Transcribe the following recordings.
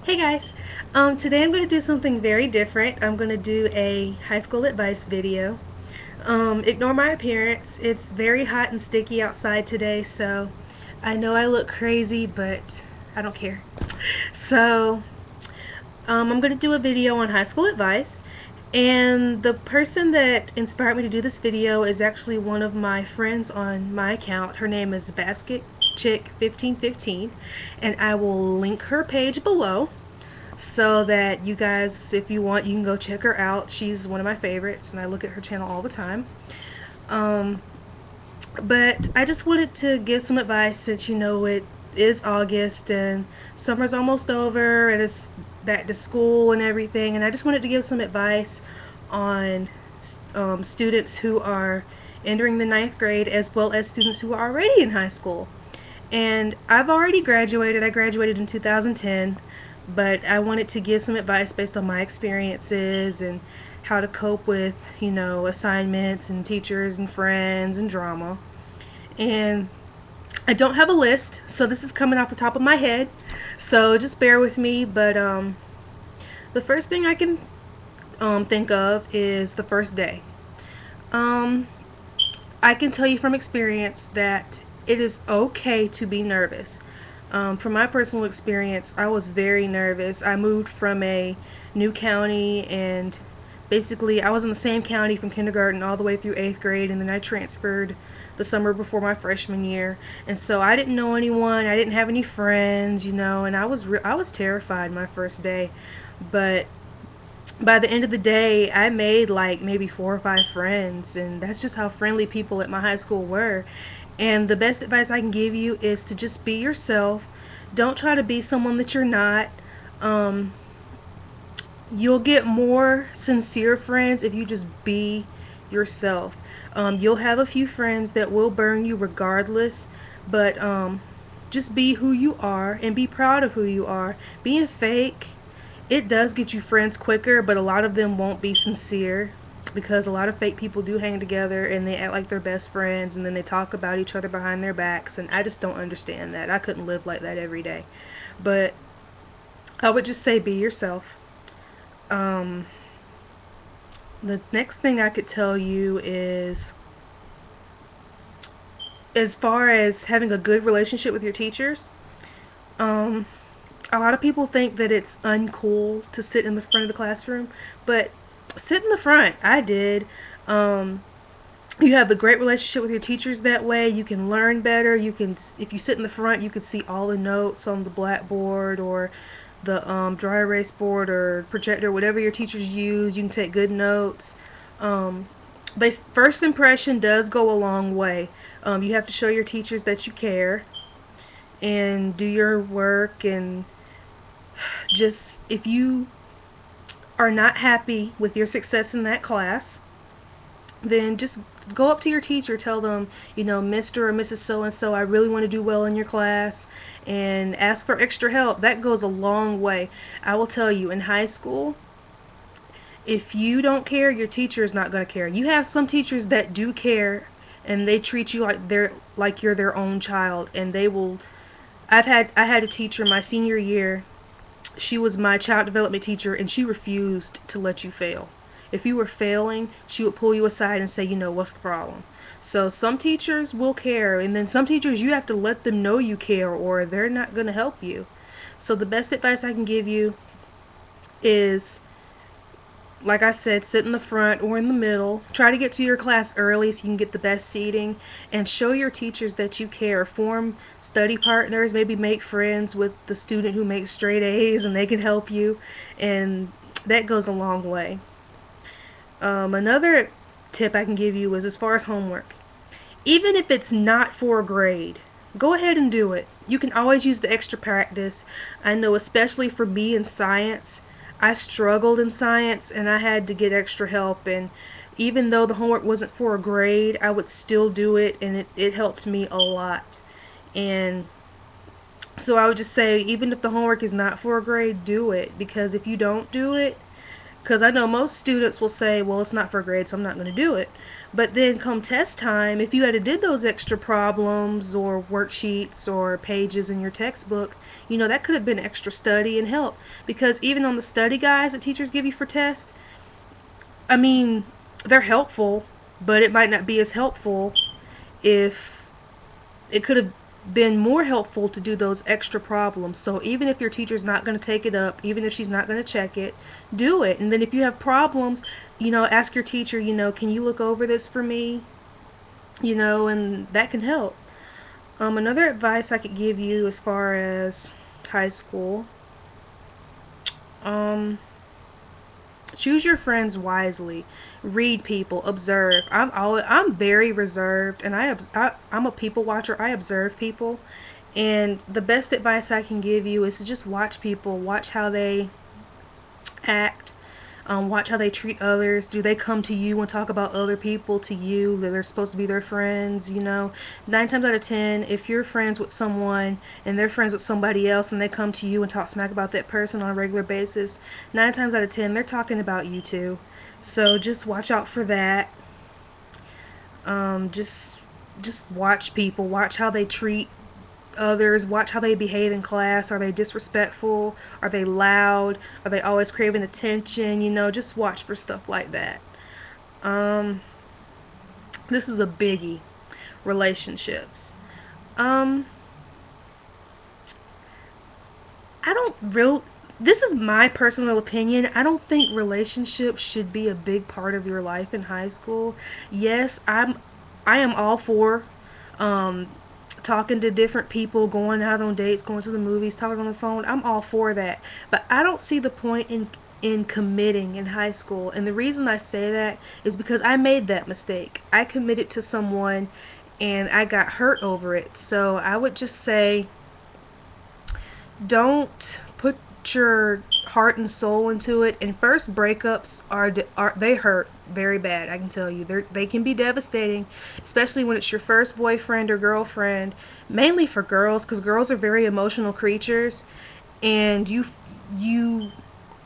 Hey guys, today I'm going to do something very different. I'm going to do a high school advice video. Ignore my appearance. It's very hot and sticky outside today, so I know I look crazy, but I don't care. So, I'm going to do a video on high school advice, and the person that inspired me to do this video is actually one of my friends on my account. Her name is Basket Chick 1515, and I will link her page below so that you guys, if you want, you can go check her out. She's one of my favorites, and I look at her channel all the time. Um, but I just wanted to give some advice since it is August and summer's almost over and it's back to school and everything. And I just wanted to give some advice on students who are entering the ninth grade as well as students who are already in high school. And I've already graduated. I graduated in 2010, but I wanted to give some advice based on my experiences and how to cope with, assignments and teachers and friends and drama. And I don't have a list, so this is coming off the top of my head. So just bear with me, but the first thing I can think of is the first day. Um, I can tell you from experience that it is okay to be nervous. From my personal experience, I was very nervous. I moved from a new county, and basically I was in the same county from kindergarten all the way through 8th grade, and then I transferred the summer before my freshman year. And so I didn't know anyone. I didn't have any friends, and I was terrified my first day. But by the end of the day, I made like maybe 4 or 5 friends, and that's just how friendly people at my high school were. And the best advice I can give you is to just be yourself. Don't try to be someone that you're not. Um, you'll get more sincere friends if you just be yourself. You'll have a few friends that will burn you regardless, but just be who you are and be proud of who you are. Being fake, it does get you friends quicker, but a lot of them won't be sincere because a lot of fake people do hang together and they act like they're best friends and then they talk about each other behind their backs, and I just don't understand that. I couldn't live like that every day. But I would just say be yourself. Um, the next thing I could tell you is, as far as having a good relationship with your teachers, um, a lot of people think that it's uncool to sit in the front of the classroom, but sit in the front. I did. Um, you have a great relationship with your teachers that way. You can learn better. If you sit in the front, you can see all the notes on the blackboard or the dry erase board or projector, whatever your teachers use. You can take good notes. Um, First impression does go a long way. You have to show your teachers that you care and do your work, and just if you are not happy with your success in that class, then just go up to your teacher, tell them, Mr. or Mrs. So and so, I really want to do well in your class, and ask for extra help. That goes a long way. I will tell you, in high school, if you don't care, your teacher is not going to care. You have some teachers that do care, and they treat you like you're their own child, and they will. I had a teacher my senior year. She was my child development teacher, and she refused to let you fail. If you were failing, she would pull you aside and say, what's the problem? So some teachers will care, and then some teachers you have to let them know you care or they're not going to help you. So the best advice I can give you is, like I said, sit in the front or in the middle. Try to get to your class early so you can get the best seating, and show your teachers that you care. Form study partners, maybe make friends with the student who makes straight A's and they can help you, and that goes a long way. Another tip I can give you is as far as homework. Even if it's not for a grade, go ahead and do it. You can always use the extra practice. I know, especially for me in science, I struggled in science and I had to get extra help, and even though the homework wasn't for a grade, I would still do it, and it helped me a lot. And so I would just say, even if the homework is not for a grade, do it, because if you don't do it, Because I know most students will say, well, it's not for grades, so I'm not going to do it. But then come test time, if you had to did those extra problems or worksheets or pages in your textbook, you know, that could have been extra study and help. Because even on the study guides that teachers give you for tests, I mean, they're helpful, but it might not be as helpful if it could have been more helpful to do those extra problems. So even if your teacher's not going to take it up, even if she's not going to check it, do it. And then if you have problems, you know, ask your teacher, you know, can you look over this for me? You know, and that can help. Another advice I could give you as far as high school, um, choose your friends wisely. Read people, observe. I'm very reserved, and I'm a people watcher. I observe people, and the best advice I can give you is to just watch people, watch how they act, watch how they treat others. Do they come to you and talk about other people to you that they're supposed to be their friends? You know, 9 times out of 10, if you're friends with someone and they're friends with somebody else and they come to you and talk smack about that person on a regular basis, 9 times out of 10, they're talking about you too. So just watch out for that. Just watch people. Watch how they treat others. Watch how they behave in class. Are they disrespectful? Are they loud? Are they always craving attention? You know, just watch for stuff like that. Um, this is a biggie. Relationships. Um, I don't real. This is my personal opinion. I don't think relationships should be a big part of your life in high school. Yes, I am all for um talking to different people, going out on dates, going to the movies, talking on the phone. I'm all for that. But I don't see the point in committing in high school. And the reason I say that is because I made that mistake. I committed to someone and I got hurt over it. So I would just say don't put your heart and soul into it. And first breakups are they hurt very bad. I can tell you they can be devastating, especially when it's your first boyfriend or girlfriend. Mainly for girls, because girls are very emotional creatures, and you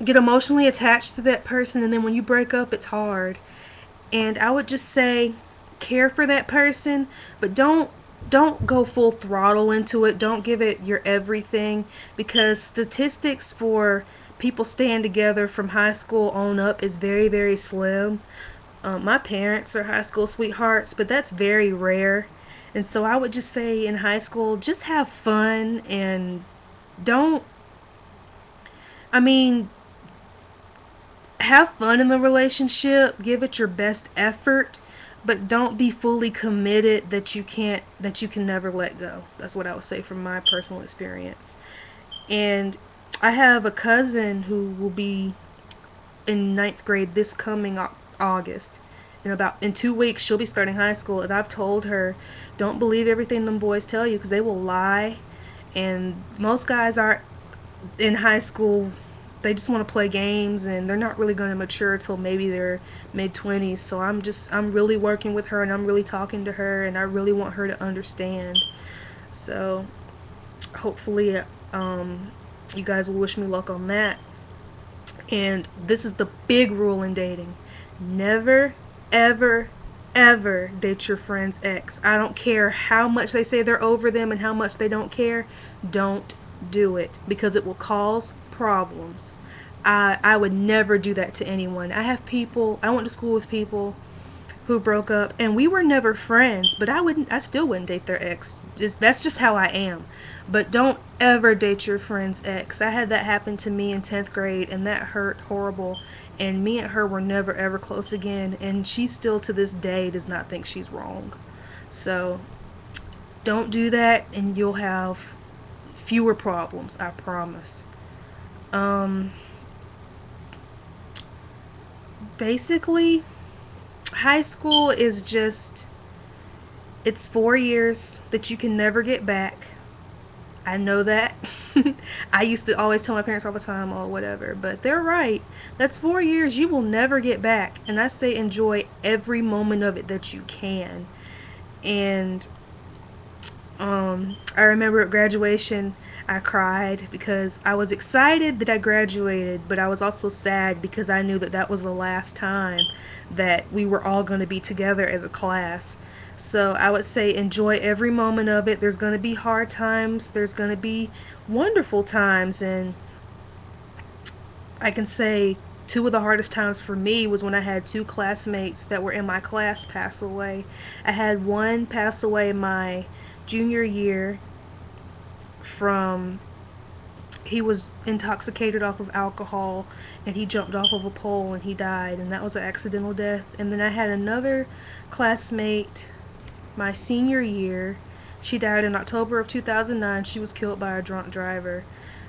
get emotionally attached to that person, and then when you break up, it's hard. And I would just say care for that person, but don't go full throttle into it. Don't give it your everything, because statistics for people staying together from high school on up is very, very slim. My parents are high school sweethearts, but that's very rare. And so I would just say in high school, just have fun and don't, I mean, have fun in the relationship, give it your best effort, but don't be fully committed that you can never let go. That's what I would say from my personal experience. And I have a cousin who will be in ninth grade this coming August. In 2 weeks she'll be starting high school, and I've told her, don't believe everything them boys tell you, because they will lie. And most guys are in high school, they just want to play games, and they're not really going to mature till maybe their mid-20s. So I'm really working with her, and I'm really talking to her, and I really want her to understand. So hopefully you guys will wish me luck on that. And this is the big rule in dating: never, ever, ever date your friend's ex. I don't care how much they say they're over them and how much they don't care. Don't do it, because it will cause problems. I would never do that to anyone. I went to school with people who broke up, and we were never friends, but I still wouldn't date their ex. That's just how I am. But don't ever date your friend's ex. I had that happen to me in 10th grade, and that hurt horrible. And me and her were never ever close again, and she still to this day does not think she's wrong. So don't do that, and you'll have fewer problems, I promise. Basically, high school is it's 4 years that you can never get back. I know that. I used to always tell my parents all the time, oh, whatever, but they're right. That's 4 years you will never get back. And I say enjoy every moment of it that you can. And I remember at graduation, I cried because I was excited that I graduated, but I was also sad because I knew that that was the last time that we were all going to be together as a class. So I would say enjoy every moment of it. There's going to be hard times, there's going to be wonderful times, and I can say two of the hardest times for me was when I had two classmates that were in my class pass away. I had one pass away my junior year from he was intoxicated off of alcohol and he jumped off of a pole and he died, and that was an accidental death. And then I had another classmate my senior year. She died in October of 2009. She was killed by a drunk driver.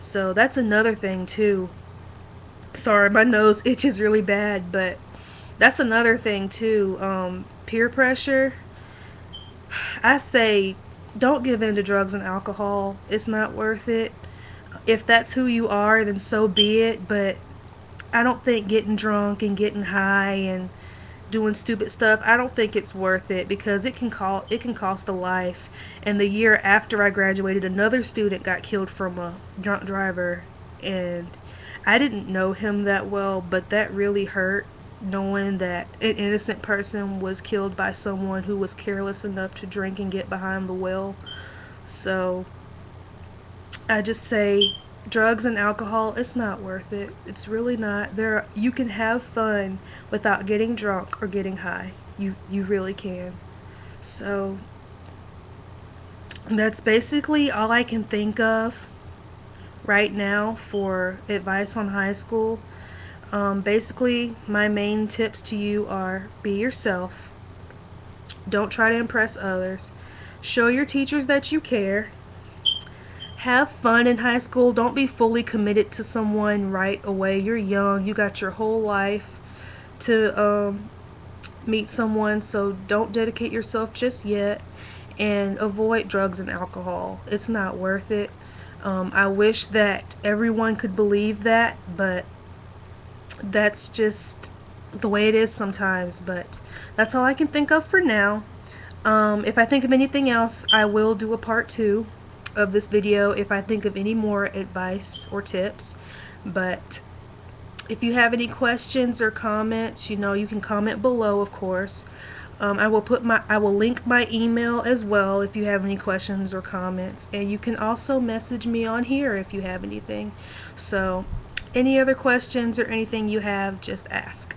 So that's another thing too. Sorry, my nose itches really bad, but that's another thing too. Peer pressure. I say don't give in to drugs and alcohol. It's not worth it. If that's who you are, then so be it, but I don't think getting drunk and getting high and doing stupid stuff, I don't think it's worth it, because it can cost a life. And the year after I graduated, another student got killed from a drunk driver, and I didn't know him that well, but that really hurt, knowing that an innocent person was killed by someone who was careless enough to drink and get behind the wheel. So I just say drugs and alcohol, it's not worth it. It's really not. You can have fun without getting drunk or getting high. You really can. So that's basically all I can think of right now for advice on high school. Basically, my main tips to you are be yourself. Don't try to impress others. Show your teachers that you care. Have fun in high school. Don't be fully committed to someone right away. You're young. You got your whole life to meet someone, so don't dedicate yourself just yet. And avoid drugs and alcohol. It's not worth it. I wish that everyone could believe that, but that's just the way it is sometimes. But that's all I can think of for now. If I think of anything else, I will do a part 2 of this video if I think of any more advice or tips. But if you have any questions or comments, you can comment below, of course. I will link my email as well if you have any questions or comments, and you can also message me on here if you have anything. So any other questions or anything you have, just ask.